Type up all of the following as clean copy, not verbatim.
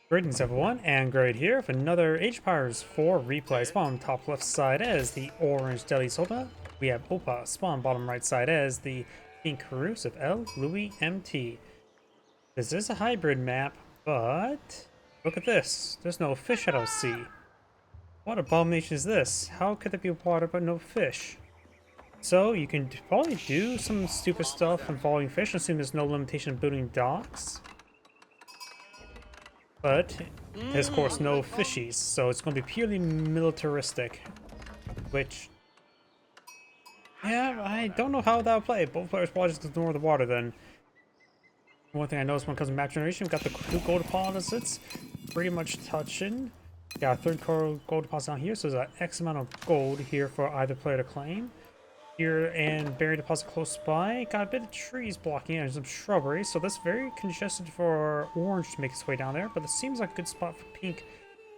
Greetings everyone, and Great here with another Age of Empires 4 replay. Spawn top left side as the orange Deli Sultanate. We have OPA spawn bottom right side as the pink Rus of El.LoueMT. This is a hybrid map, but look at this. There's no fish I don't see. What abomination is this? How could there be water but no fish? So you can probably do some stupid stuff involving fish. I assume there's no limitation of building docks. But there's of course no fishies, so it's going to be purely militaristic. Which, yeah, I don't know how that'll play. Both players probably just ignore the water then. One thing I noticed when it comes to map generation, we've got the 2 gold deposits pretty much touching. Got a 3rd gold deposit down here, so there's an X amount of gold here for either player to claim. Here and berry deposit close by. Got a bit of trees blocking it and some shrubbery, so that's very congested for orange to make its way down there, but it seems like a good spot for pink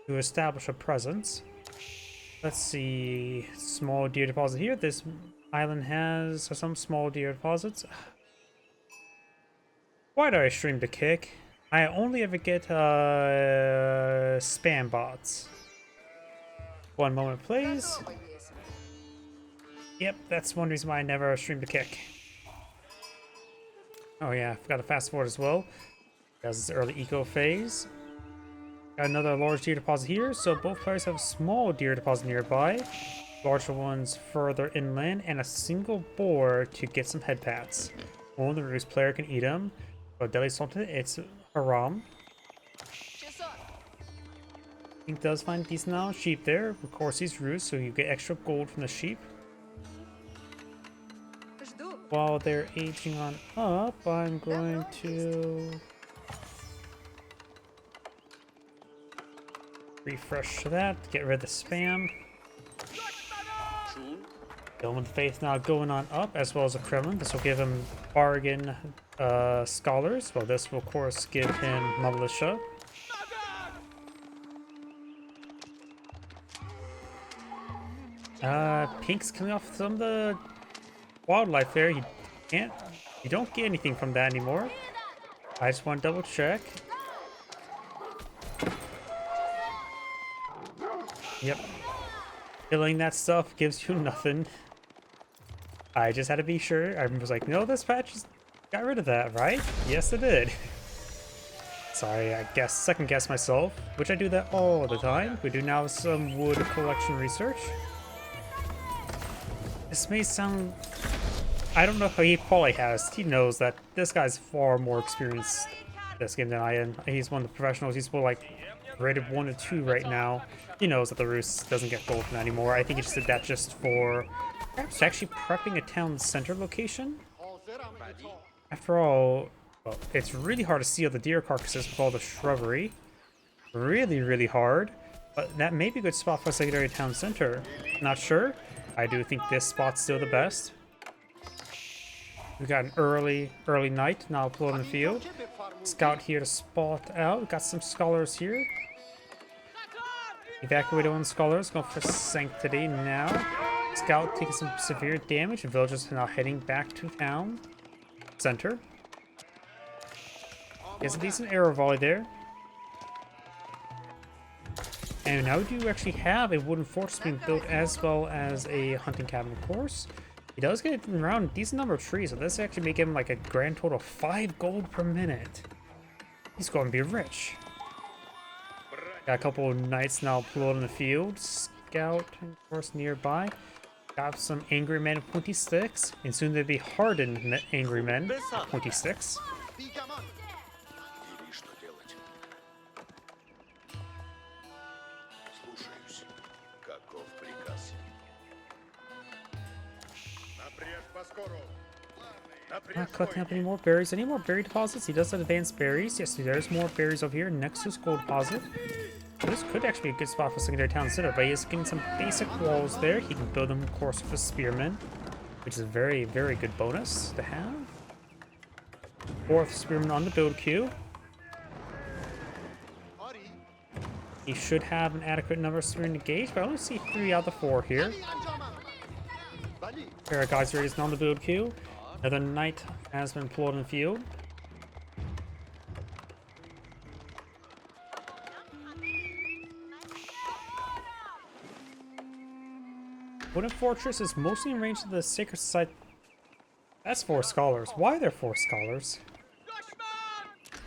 to establish a presence. Let's see, small deer deposit here. This island has some small deer deposits. Why do I stream the kick? I only ever get spam bots. One moment please. Yep, that's one reason why I never stream the kick. Oh yeah, I forgot to fast forward as well. That's this early eco phase. Got another large deer deposit here, so both players have a small deer deposit nearby. Larger ones further inland, and a single boar to get some head pats. Only the Rus player can eat them. But Deli Sultanate, it's haram. Pink does find a decent amount of sheep there. Of course, he's Rus, so you get extra gold from the sheep. While they're aging on up, I'm going to refresh that, get rid of the spam. Gilman Faith now going on up, as well as the Kremlin. This will give him bargain scholars. Well, this will of course give him militia. Pink's coming off some of the wildlife there. You don't get anything from that anymore. I just want to double check. Yep. Killing that stuff gives you nothing. I just had to be sure. I was like, no, this patch just got rid of that, right? Yes, it did. Sorry, I guess second guess myself, which I do that all the time. We do now some wood collection research. This may sound, I don't know how he probably has. He knows that this guy's far more experienced in this game than I am. He's one of the professionals. He's more like rated 1 or 2 right now. He knows that the Rus doesn't get gold from that anymore. I think he just did that just for perhaps actually prepping a town center location. After all, well, it's really hard to see all the deer carcasses with all the shrubbery. Really, really hard. But that may be a good spot for a secondary town center. Not sure. I do think this spot's still the best. We got an early night now uploading the field. Scout here to spot out. Got some scholars here. Evacuated one scholars. Going for sanctity now. Scout taking some severe damage. Villagers are now heading back to town center. He has a decent arrow volley there. And now we do actually have a wooden fortress being built, as well as a hunting cabin, of course. He does get around a decent number of trees, so this actually may give him like a grand total of 5 gold per minute. He's going to be rich. Got a couple of knights now uploaded in the field. Scout, of course, nearby. Got some angry men with pointy sticks, and soon they'll be hardened angry men with pointy sticks. Not collecting up any more berries. Any more berry deposits? He does have advanced berries. Yes, there's more berries over here next to his gold deposit. This could actually be a good spot for secondary town center, but he is getting some basic walls there. He can build them, of course, with a spearman, which is a very, very good bonus to have. 4th spearman on the build queue. He should have an adequate number of spearmen engaged, but I only see 3 out of the 4 here. Pair of guys raised on the build queue. Another knight has been pulled in the field. Wooden Fortress is mostly in range of the Sacred Society. That's 4 scholars. Why are there 4 scholars?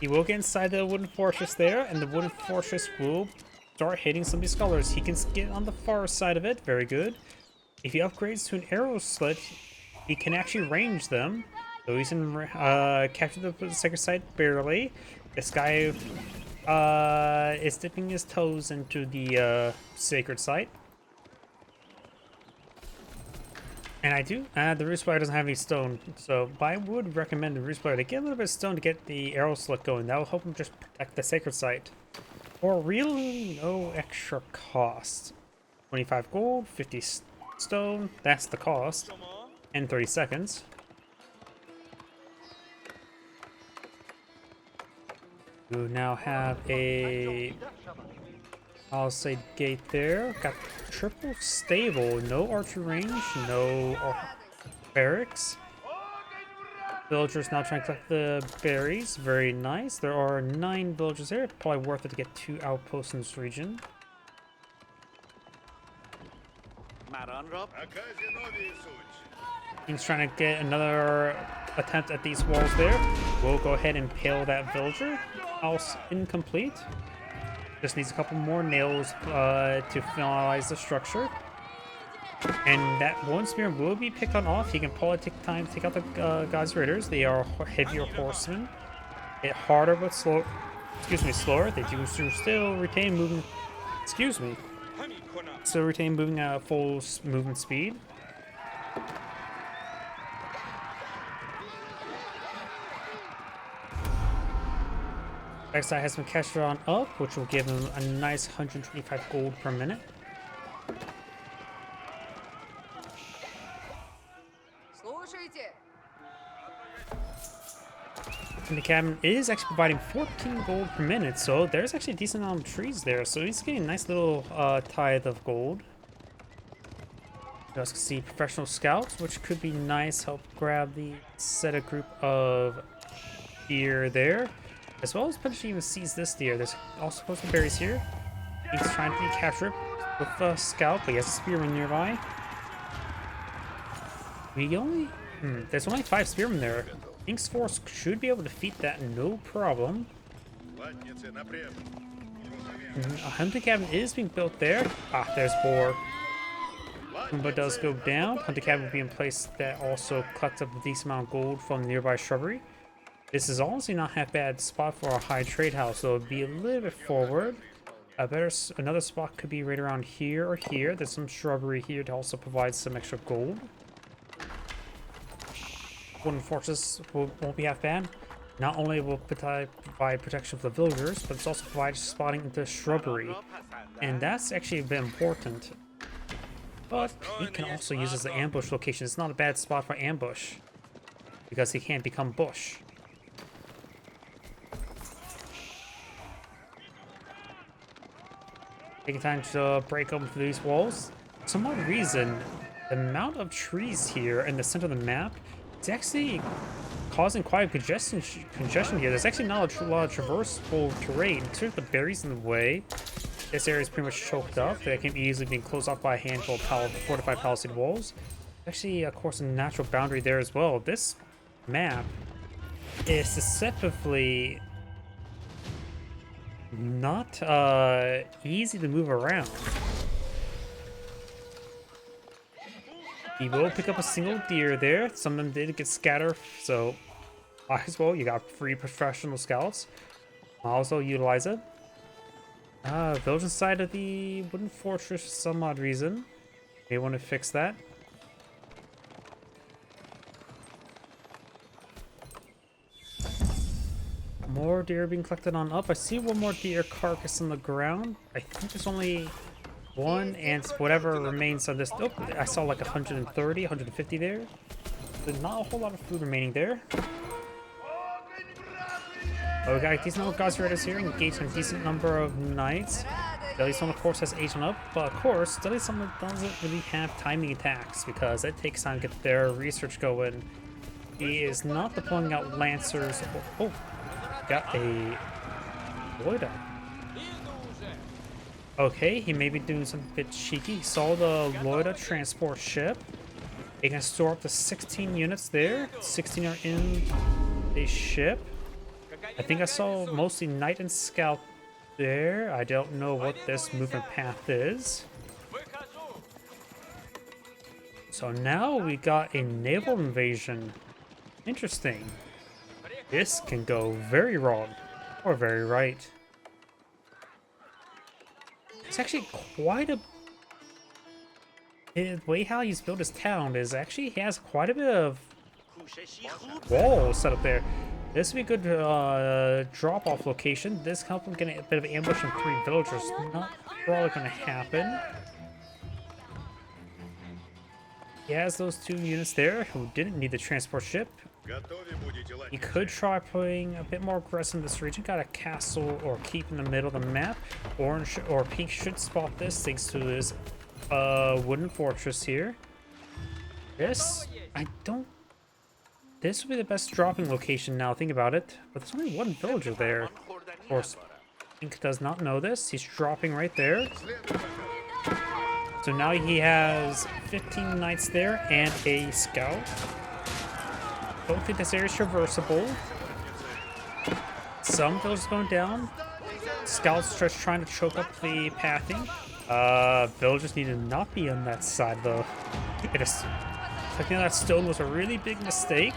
He will get inside the Wooden Fortress there, and the Wooden Fortress will start hitting some of these scholars. He can get on the far side of it. Very good. If he upgrades to an arrow slit, he can actually range them. So he's in capture the Sacred Site barely. This guy is dipping his toes into the Sacred Site. And I do, the Roost Player doesn't have any stone, so I would recommend the Roost Player to get a little bit of stone to get the arrow slit going. That will help him just protect the Sacred Site. For really no extra cost. 25 gold, 50 stone, that's the cost. And 30 seconds. You now have a, I'll say, gate there. Got triple stable, no archer range, no barracks. Villagers now trying to collect the berries, very nice. There are 9 villagers there, probably worth it to get 2 outposts in this region. He's trying to get another attempt at these walls there. We'll go ahead and impale that villager. House incomplete. Just needs a couple more nails to finalize the structure. And that one spear will be picked on off. He can probably take time to take out the God's Raiders. They are heavier horsemen. Hit harder but slow. Slower. They do still retain movement. Still retain moving at full movement speed. Next side has some cash on up, which will give him a nice 125 gold per minute. And the cabin is actually providing 14 gold per minute, so there's actually a decent amount of trees there, so he's getting a nice little tithe of gold. You guys can see professional scouts, which could be nice, help grab the set a group of deer there. As well as potentially even seize this deer. There's also supposed to be berries here. He's trying to capture it with a scout, but he has a spearman nearby. There's only 5 spearmen there. Ink's force should be able to defeat that no problem. A hunting cabin is being built there. Ah, there's Boar. But does go down. Hunting cabin will be in place that also collects up a decent amount of gold from the nearby shrubbery. This is honestly not half bad spot for a high trade house, so it'll be a little bit forward. Another spot could be right around here or here. There's some shrubbery here to also provide some extra gold. Wooden Fortress won't be half bad. Not only will provide protection for the villagers, but it's also provide spotting into shrubbery. And that's actually a bit important. But he can also use it as an ambush location. It's not a bad spot for ambush, because he can't become bush. Taking time to break open through these walls. For some odd reason, the amount of trees here in the center of the map is actually causing quite a congestion here. There's actually not a lot of traversable terrain. Sort of the berries in the way. This area is pretty much choked up. That can easily be closed off by a handful of fortified palisade walls. Actually, of course, a natural boundary there as well. This map is deceptively not easy to move around. He will pick up a single deer there. Some of them did get scattered, so might as well. You got free professional scouts. Also utilize it. Village inside of the Wooden Fortress for some odd reason. May want to fix that. More deer being collected on up. I see one more deer carcass on the ground. I think there's only one, and whatever remains of this. Oh, I saw like 130, 150 there. There's not a whole lot of food remaining there. Oh, we got a decent number of God's Raiders here, engaged in a decent number of knights. Deadly Summon, of course, has 8 on up, but of course, Deadly Summon doesn't really have timing attacks because it takes time to get their research going. He is not deploying out Lancers. Oh, got a Loida. Okay, he may be doing something a bit cheeky. He saw the Loida transport ship. He can store up to 16 units there. 16 are in the ship. I think I saw mostly Knight and Scout there. I don't know what this movement path is. So now we got a naval invasion. Interesting. This can go very wrong or very right. It's actually quite a... The way how he's built his town is actually he has quite a bit of walls set up there. This would be a good drop-off location. This help him get a bit of ambush from 3 villagers. Not probably going to happen. He has those 2 units there who didn't need the transport ship. He could try playing a bit more aggressive in this region. Got a castle or keep in the middle of the map. Orange or pink should spot this thanks to his wooden fortress here. This, I don't... This would be the best dropping location now, think about it. But there's only 1 villager there. Of course, Pink does not know this. He's dropping right there. So now he has 15 knights there and a scout. Don't think this area is traversable. Some villagers going down. Scouts just trying to choke up the pathing. Villagers need to not be on that side though. Taking that stone was a really big mistake.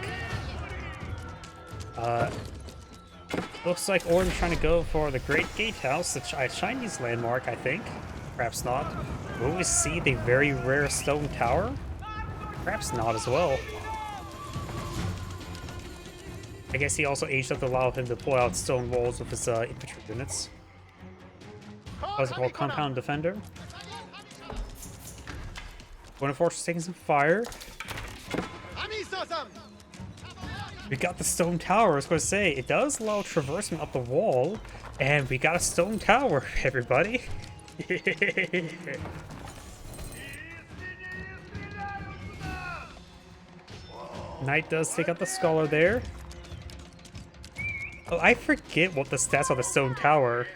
Looks like Orion's trying to go for the Great Gatehouse, a Chinese landmark, I think. Perhaps not. Will we see the very rare stone tower? Perhaps not as well. I guess he also aged up to allow him to pull out stone walls with his infantry units. What's it called? Compound Defender. One of Fortress taking some fire. We got the stone tower. I was going to say, it does allow traversing up the wall. And we got a stone tower, everybody. Knight does take out the scholar there. Oh, I forget what the stats of the stone tower.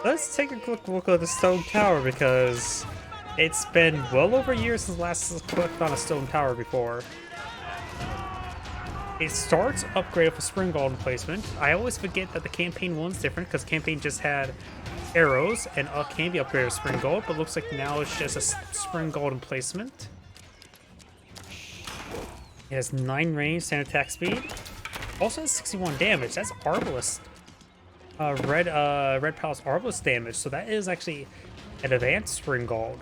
Let's take a quick look at the stone tower because it's been well over a year since last clicked on a stone tower before. It starts upgrade with a spring golden placement. I always forget that the campaign one's different because campaign just had arrows and can be upgraded with spring gold, but looks like now it's just a spring golden placement. It has 9 range, standard attack speed. Also has 61 damage. That's Arbalest. Red Palace Arbalest damage. So that is actually an advanced spring gold.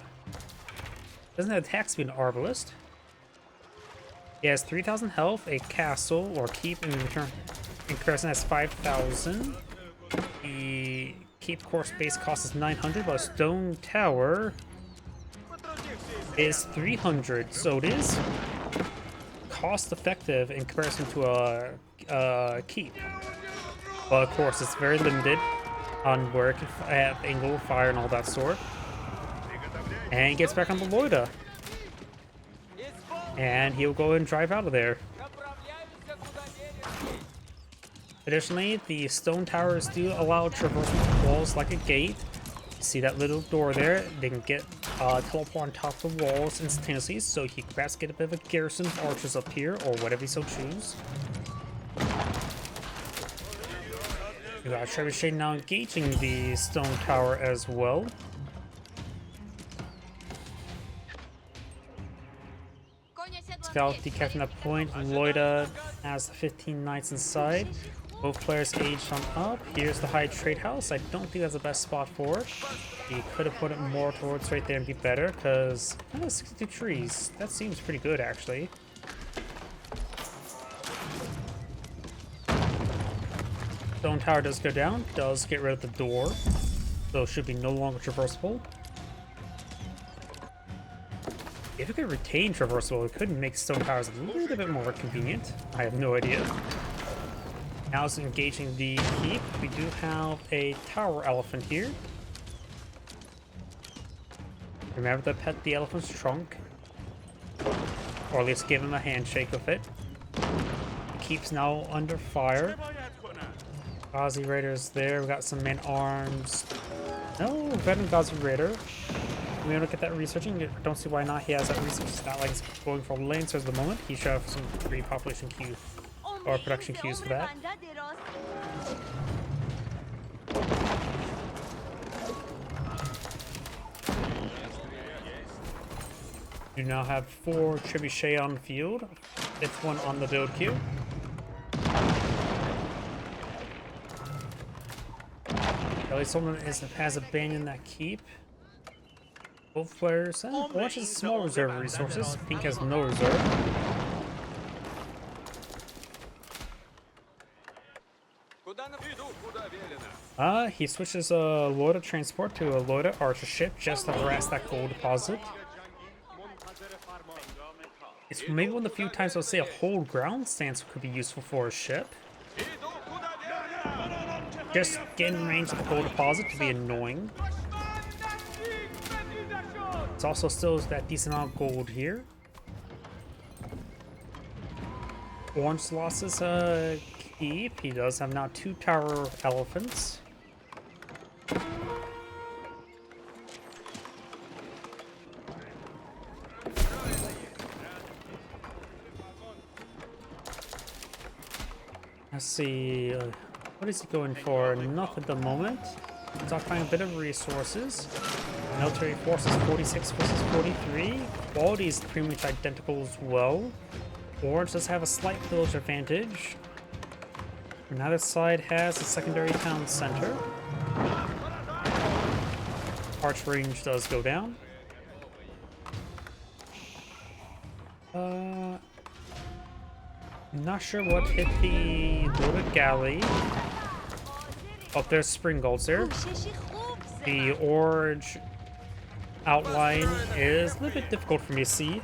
Doesn't have attack speed in Arbalest. He has 3,000 health, a castle or keep in return. In comparison has 5,000. The keep course base cost is 900, but a stone tower is 300. So it is cost effective in comparison to a keep. But of course, it's very limited on where it can have angle of fire and all that sort. And he gets back on the Loida. And he'll go and drive out of there. Additionally, the stone towers do allow traversing walls like a gate. See that little door there? They can get teleport on top of the walls instantaneously, so he can perhaps get a bit of a garrison of archers up here, or whatever he so choose. We got Trebuchet now engaging the stone tower as well. Scout decapping that point. Loida has 15 knights inside. Both players aged on up. Here's the high trade house. I don't think that's the best spot for it. He could have put it more towards right there and be better, because 62 trees. That seems pretty good, actually. Stone tower does go down. Does get rid of the door. So it should be no longer traversable. If it could retain traversable, it could make stone towers a little bit more convenient. I have no idea. Now it's engaging the keep. We do have a tower elephant here. Remember to pet the elephant's trunk. Or at least give him a handshake with it. The keep's now under fire. Aussie Raiders there. We got some men-arms. No, Venom God's Raider. We don't get that researching. I don't see why not. He has that research. It's not like he's going for Lancers at the moment. He should have some free population queue or production queues for that. You now have 4 Trebuchet on the field. It's 1 on the build queue. At least someone has abandoned that keep. Both players, Orange has small reserve resources. Pink has no reserve. He switches a Lord transport to a Lord Archer ship just to harass that gold deposit. It's maybe one of the few times I'll say a hold ground stance could be useful for a ship. Just getting range of the gold deposit to be annoying. It's also still that decent amount of gold here. Orange lost his keep. He does have now 2 tower elephants. Let's see, what is he going for? Nothing at the moment. He's occupying a bit of resources. Military forces 46 versus 43. Quality is pretty much identical as well. Orange does have a slight village advantage. Another side has a secondary town center. Arch range does go down. Not sure what hit the loaded galley. Oh, there's spring golds there. The orange outline is a little bit difficult for me to see.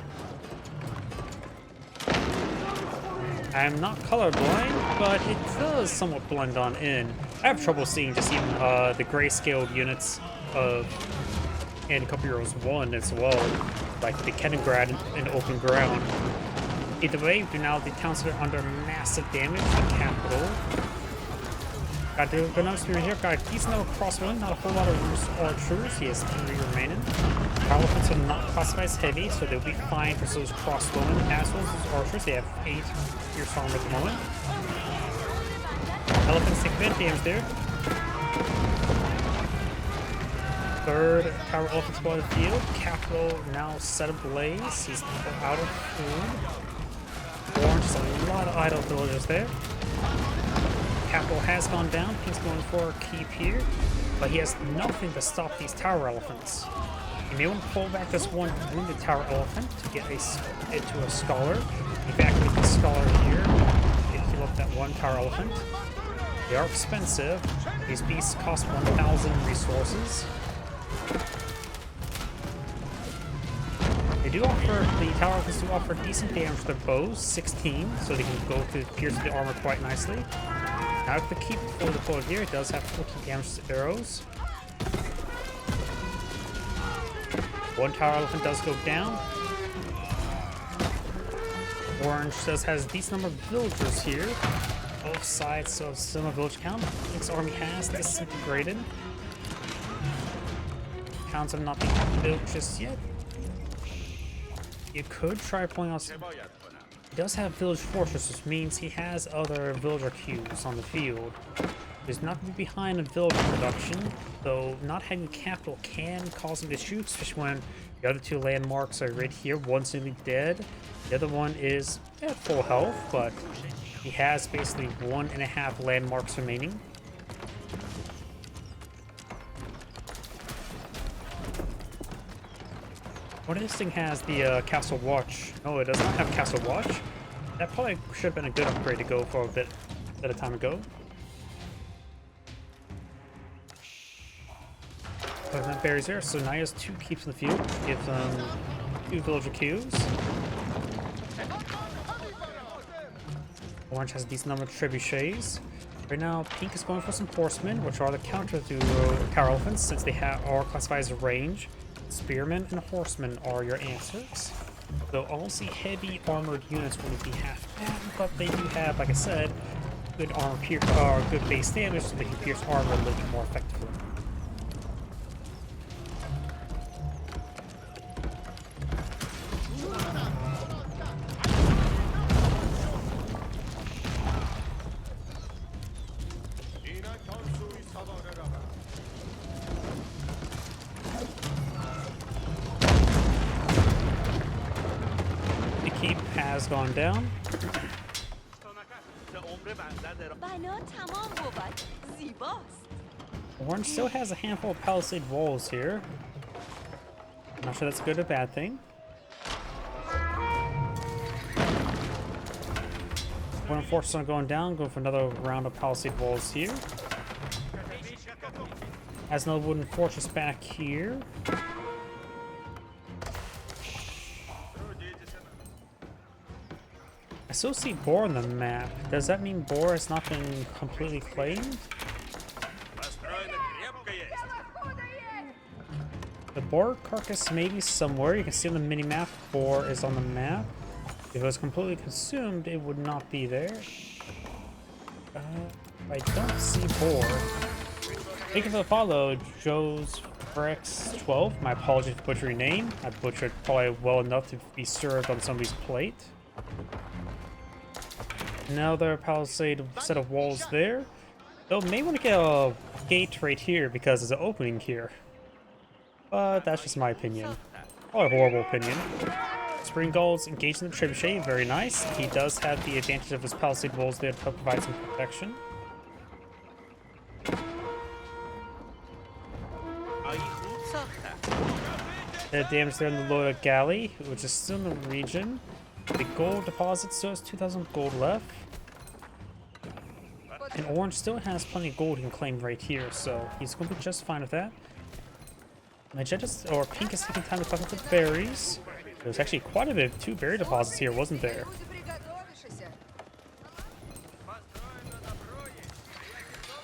I'm not colorblind, but it does somewhat blend on in. I have trouble seeing just even the grayscaled units of Anti-Couple Heroes 1 as well, like the Kenigrad in open ground. Either way, now the towns are under massive damage. The capital. Got to good enough spear here. Got a decent number of crossbowmen, not a whole lot of archers. He has 3 remaining. Elephants are not classified as heavy, so they'll be fine for those crossbowmen. As well as those archers, they have 8 pierce armor at the moment. Elephants take a bit of damage there. 3rd tower elephant spot of the field. Capital now set ablaze. He's out of food. Orange has a lot of idle villagers there. Capital has gone down. Pink's going for a keep here, but he has nothing to stop these tower elephants. You may want to pull back this one wounded tower elephant to get it to a scholar. Evacuate the scholar here and heal up that 1 tower elephant. They are expensive. These beasts cost 1,000 resources. They do offer, the tower elephants do offer decent damage to their bows, 16, so they can go to pierce the armor quite nicely. Now if the keep fully deployed here, it does have 14 damage to arrows. 1 tower elephant does go down. Orange has a decent number of villagers here. Both sides, so similar village count. Pink's army has disintegrated. Towns have not been built just yet. You could try pulling out some. He does have village fortress, which means he has other villager queues on the field. He's not going to be behind in village production, though not having capital can cause him issues, especially when the other 2 landmarks are right here. One's nearly dead, the other one is at full health, but he has basically 1.5 landmarks remaining. What this thing has the Castle Watch. No, it does not have Castle Watch. That probably should have been a good upgrade to go for a bit at a time ago. But that berries there, so now he has 2 keeps in the field. Gives them 2 villager queues. Orange has a decent number of trebuchets. Right now, Pink is going for some horsemen, which are the counter to tower elephants, since they are classified as range. Spearmen and horsemen are your answers. Though honestly, heavy armored units wouldn't be half bad, but they do have, like I said, good armor good base damage, so they can pierce armor a little bit more effectively. has gone down. Orange still has a handful of palisade walls here. I'm not sure that's a good or bad thing. One forces on going down, going for another round of palisade walls here. Has another wooden fortress back here. I still see boar on the map. Does that mean boar has not been completely claimed? The boar carcass may be somewhere. You can see on the mini-map, boar is on the map. If it was completely consumed, it would not be there. I don't see boar. Thank you for the follow, Joe's Frex12. My apologies for butchering your name. I butchered probably well enough to be served on somebody's plate. Another palisade set of walls there. Though may want to get a gate right here because there's an opening here. But that's just my opinion. Probably a horrible opinion. Spring Gull's engaged in the trebuchet, very nice. He does have the advantage of his palisade walls there to help provide some protection. The damage there in the lower galley, which is still in the region. The gold deposit still has 2,000 gold left. And orange still has plenty of gold he can claim right here, so he's going to be just fine with that. Magenta or pink is taking time to collect the berries. There's actually quite a bit of 2 berry deposits here, wasn't there?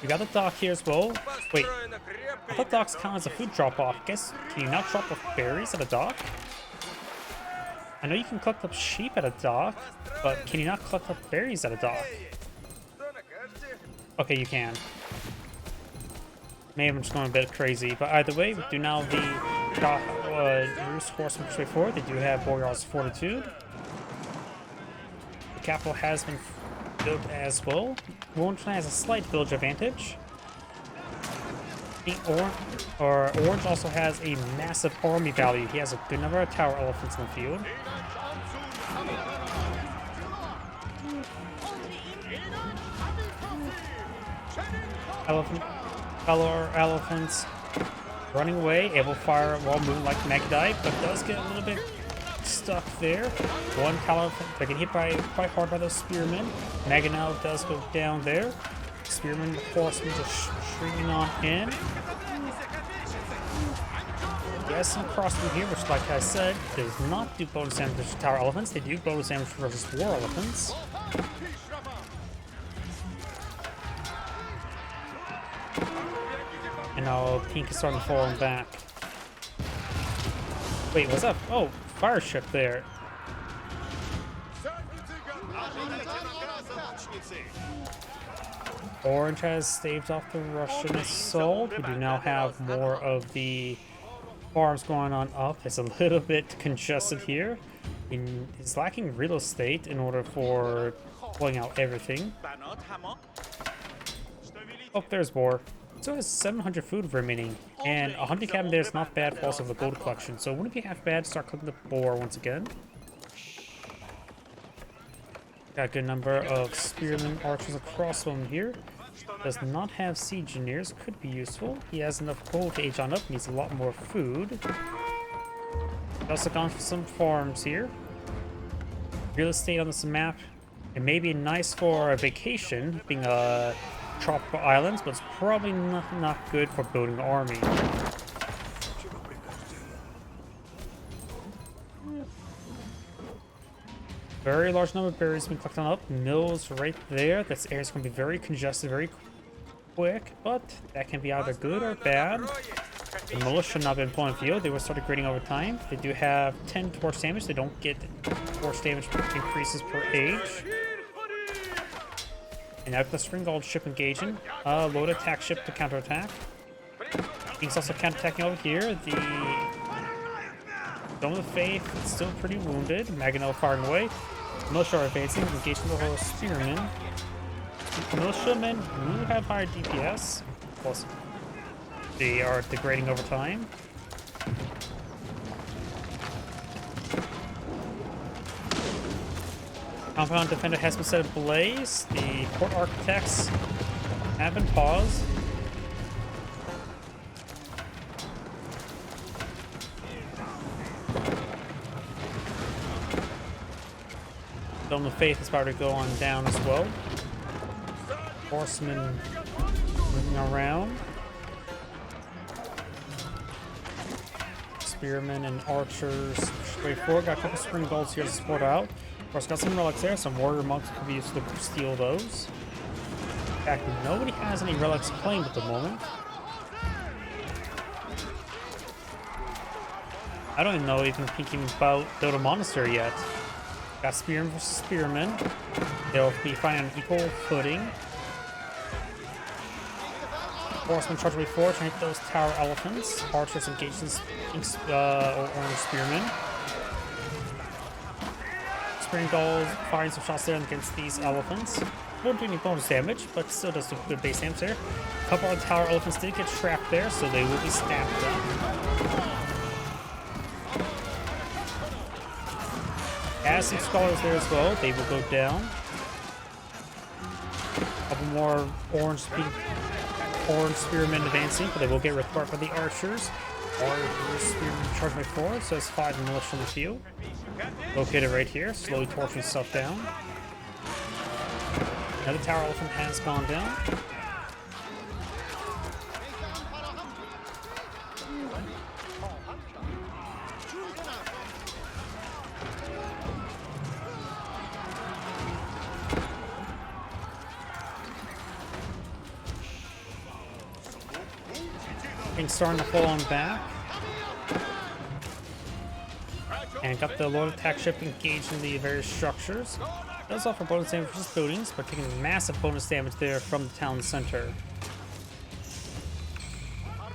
We got the dock here as well. Wait, I thought docks count as a food drop-off. Guess, can you not drop off berries at a dock? I know you can collect up sheep at a dock, but can you not collect up berries at a dock? Okay, you can. Maybe I'm just going a bit crazy, but either way, we do now the Roost Horsemen push forward. They do have Boreal's Fortitude. The capital has been built as well. Orange has a slight village advantage. The Orange also has a massive army value. He has a good number of tower elephants in the field. Elephants running away, able to fire while moving like Magdite, but does get a little bit stuck there. One elephant, they get hit by quite hard by those spearmen. Maganel does go down there. Spearmen, the horsemen just shrinking on in. He has some crossbow here, which, like I said, does not do bonus damage to tower elephants. They do bonus damage versus war elephants. And now pink is starting to fall back. Wait, what's up? Oh, fire ship there. Orange has staved off the Russian assault. We do now have more of the farms going on up. It's a little bit congested here. He's lacking real estate in order for pulling out everything. Oh, there's more. So it has 700 food remaining, and 100 cabin there is not bad for also the gold collection, so it wouldn't be half bad to start clicking the boar once again. Got a good number of spearmen, archers, and crossbowmen here. Does not have siege engineers, could be useful. He has enough gold to age on up, needs a lot more food. Also gone for some farms here. Real estate on this map. It may be nice for a vacation, being a tropical islands, but it's probably not good for building an army. Very large number of berries being collected up. Mills right there. This area is going to be very congested, very quick, but that can be either good or bad. The militia not been pulling field. They will start grading over time. They do have 10 torch damage. They don't get torch damage increases per age. And now the Spring Gold ship engaging. Load attack ship to counterattack. He's also counterattacking over here. The Dome of the Faith is still pretty wounded. Maganel firing away. Militia are advancing, engaging the whole spearmen. Militiamen do have higher DPS. Plus, they are degrading over time. Compound defender has been set ablaze. The port architects have been paused. Dome of Faith is about to go on down as well. Horsemen moving around. Spearmen and archers straight forward. Got a couple spring bolts here to support out. Of course, got some relics there. Some warrior monks could be used to steal those. In fact, nobody has any relics claimed at the moment. I don't even know even thinking about build a monastery yet. Got spearmen versus spearmen. They'll be fighting on equal footing. Horsemen charge way forward to hit those tower elephants. Archers engage these orange spearmen. Spring Gulls firing some shots there against these elephants. Won't do any bonus damage, but still does do good base damage there. A couple of tower elephants did get trapped there, so they will be stabbed up. As some scholars there as well, they will go down. A couple more orange spearmen advancing, but they will get required by the archers. Archers spearmen charge by 4, so it's 5 militia on the field. Located right here, slowly torching stuff down. Another tower elephant has gone down. Things starting to fall on back. And got the Lord attack ship engaged in the various structures. Does offer bonus damage for just buildings, but taking massive bonus damage there from the town center.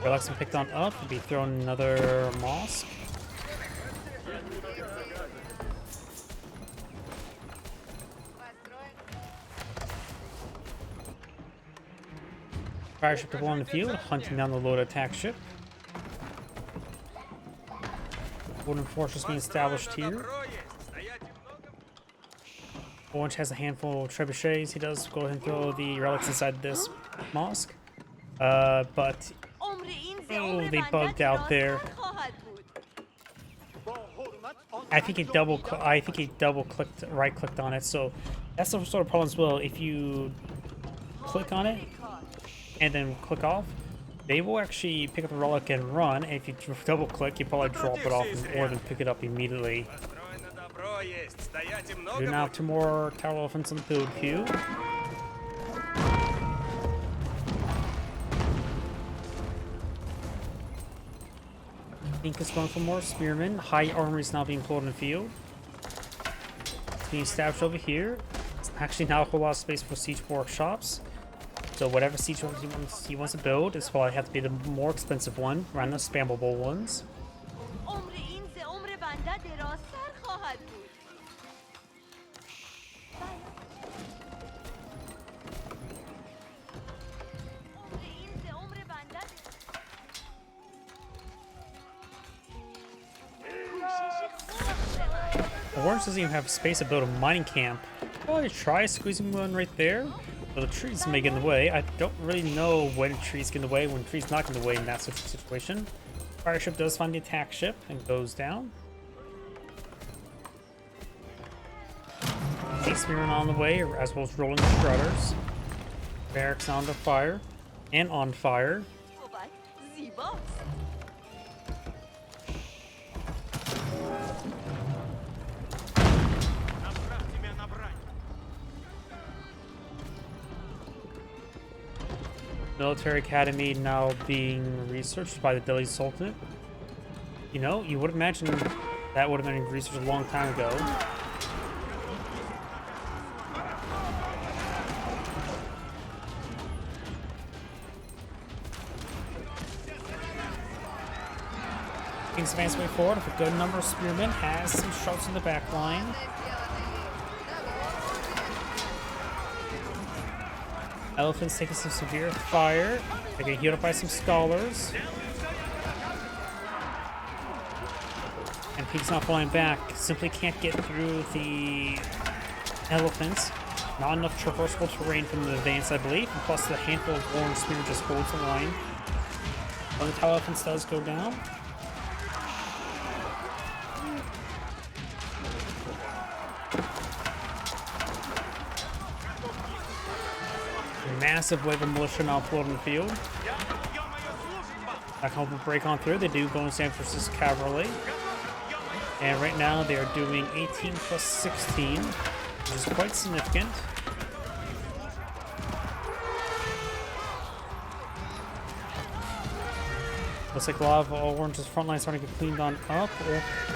Relics been picked on up, will be throwing another mosque. Fire ship on the field, hunting down the Lord attack ship. Wooden fortress being established here. Orange has a handful of trebuchets. He does go ahead and throw the relics inside this mosque. But oh, they bugged out there. I think he double clicked, right clicked on it. So that's the sort of problem as well. If you click on it and then click off, they will actually pick up the relic and run. And if you double click, you probably drop it off or then pick it up immediately. We now have 2 more tower elephants on the build queue. Pink is going for more spearmen. High armor is now being pulled in the field. It's being established over here. It's actually now a whole lot of space for siege workshops. So whatever siege he wants to build, this will have to be the more expensive one, rather than the spammable ones. Orange doesn't even have space to build a mining camp. Probably try squeezing one right there. But the trees may get in the way. I don't really know when trees get in the way, when trees not get in the way in that situation. Fire ship does find the attack ship and goes down. Spearmen on the way, as well as rolling strutters. Barracks under fire and on fire. Military Academy now being researched by the Delhi Sultanate. You know, you would imagine that would have been researched a long time ago. King's advance way forward with a good number of spearmen, has some shots in the back line. Elephants taking some severe fire. They get healed up by some scholars. And Peak's not falling back. Simply can't get through the elephants. Not enough traversable terrain from the advance, I believe, and plus the handful of orange spear just holds the line. One of the elephants does go down. Massive wave of militia now floating the field. Back home to break on through. They do bonus damage versus cavalry. And right now they are doing 18 plus 16, which is quite significant. Looks like a lot of Orange's front line starting to get cleaned on up.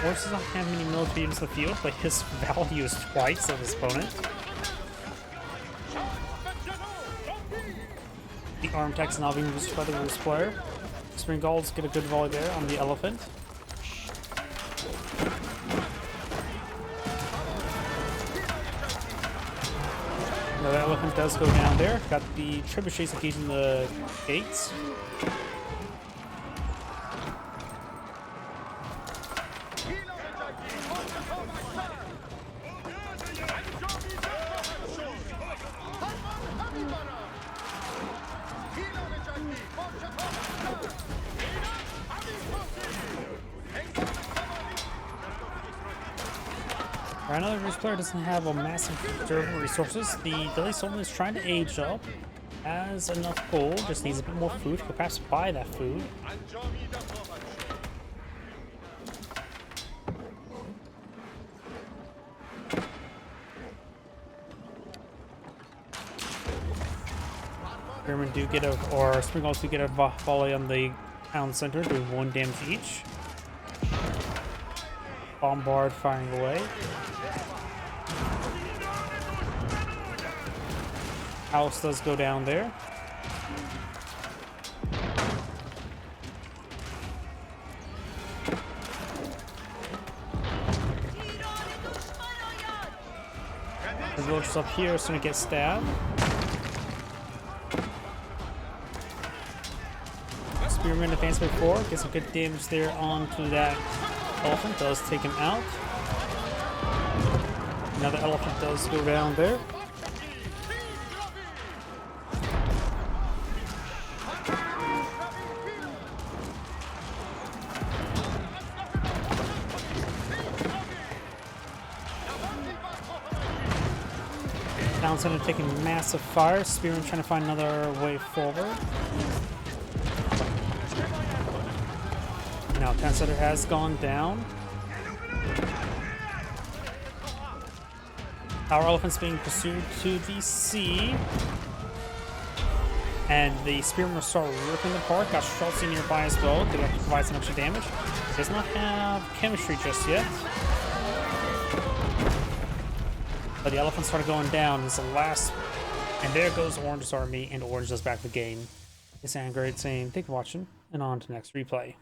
Orange doesn't have many military units in the field, but his value is twice of his opponent. The arm attacks now being used by the Rules player. Spring Galls get a good volley there on the elephant. Another elephant does go down there. Got the trebuchets engaging the gates. Right now, the Rules player doesn't have a massive reserve of resources. The Delhi Sultan is trying to age up, has enough gold, just needs a bit more food. Could perhaps buy that food. Spearmen do get or Spring Galls do get a volley on the town center, doing 1 damage each. Bombard firing away. House does go down there. The villagers up here are going to get stabbed. Spearman advance by 4, gets some good damage there onto that elephant, does take him out. Another elephant does go down there. Town center taking massive fire. Spearman trying to find another way forward. Now town center has gone down. Our elephant's being pursued to the sea. And the spearmen will start ripping them apart. Got Schultz nearby as well. They have to provide some extra damage. Does not have chemistry just yet. But the elephants started going down. It's the last. And there goes Orange's army, and Orange does back the game. It's Great saying, thank you for watching, and on to the next replay.